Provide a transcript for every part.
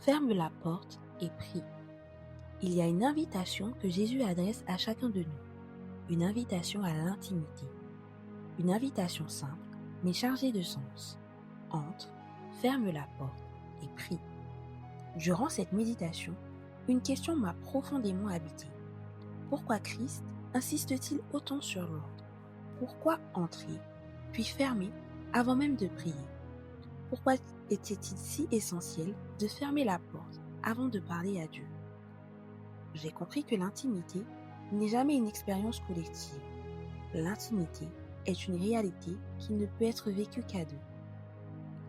Ferme la porte et prie. Il y a une invitation que Jésus adresse à chacun de nous, une invitation à l'intimité, une invitation simple mais chargée de sens. Entre, ferme la porte et prie. Durant cette méditation, une question m'a profondément habité. Pourquoi Christ insiste-t-il autant sur l'ordre? Pourquoi entrer, puis fermer avant même de prier? Pourquoi était-il si essentiel de fermer la porte avant de parler à Dieu? J'ai compris que l'intimité n'est jamais une expérience collective. L'intimité est une réalité qui ne peut être vécue qu'à deux.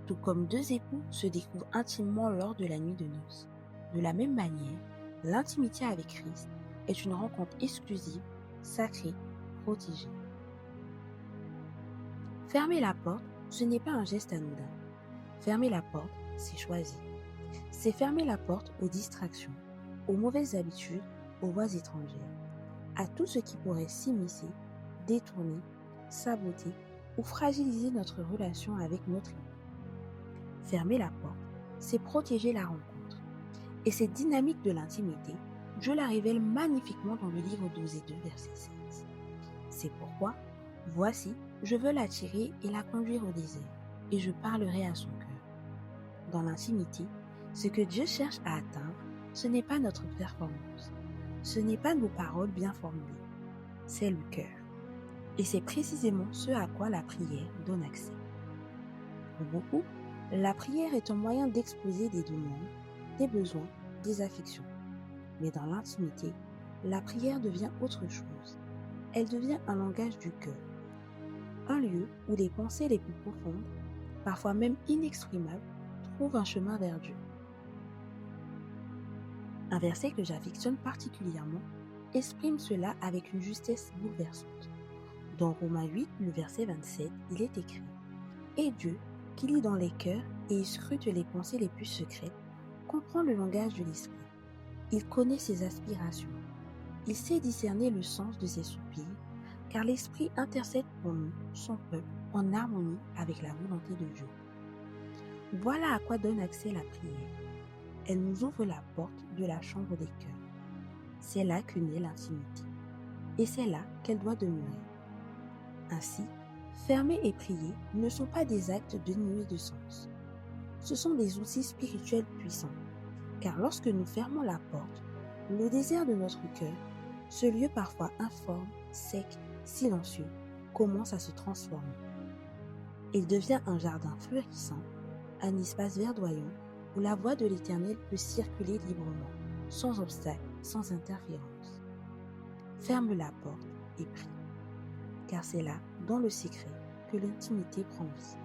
Tout comme deux époux se découvrent intimement lors de la nuit de noces. De la même manière, l'intimité avec Christ est une rencontre exclusive, sacrée, protégée. Fermer la porte, ce n'est pas un geste anodin. Fermer la porte, c'est choisir. C'est fermer la porte aux distractions, aux mauvaises habitudes, aux voix étrangères, à tout ce qui pourrait s'immiscer, détourner, saboter ou fragiliser notre relation avec notre époux. Fermer la porte, c'est protéger la rencontre. Et cette dynamique de l'intimité, Dieu la révèle magnifiquement dans le livre 12 et 2, verset 16. C'est pourquoi, voici, je veux l'attirer et la conduire au désert, et je parlerai à son cœur. Dans l'intimité, ce que Dieu cherche à atteindre, ce n'est pas notre performance, ce n'est pas nos paroles bien formulées, c'est le cœur. Et c'est précisément ce à quoi la prière donne accès. Pour beaucoup, la prière est un moyen d'exposer des demandes, des besoins, des affections. Mais dans l'intimité, la prière devient autre chose. Elle devient un langage du cœur. Un lieu où les pensées les plus profondes, parfois même inexprimables, trouvent un chemin vers Dieu. Un verset que j'affectionne particulièrement exprime cela avec une justesse bouleversante. Dans Romains 8, le verset 27, il est écrit « Et Dieu, qui lit dans les cœurs et scrute les pensées les plus secrètes, comprend le langage de l'esprit. Il connaît ses aspirations. Il sait discerner le sens de ses soupirs, car l'esprit intercède pour nous, son peuple, en harmonie avec la volonté de Dieu. » Voilà à quoi donne accès la prière. Elle nous ouvre la porte de la chambre des cœurs. C'est là que naît l'intimité. Et c'est là qu'elle doit demeurer. Ainsi, fermer et prier ne sont pas des actes dénués de sens. Ce sont des outils spirituels puissants. Car lorsque nous fermons la porte, le désert de notre cœur, ce lieu parfois informe, sec, silencieux, commence à se transformer. Il devient un jardin fleurissant, un espace verdoyant où la voix de l'Éternel peut circuler librement, sans obstacle, sans interférence. Ferme la porte et prie, car c'est là, dans le secret, que l'intimité prend vie.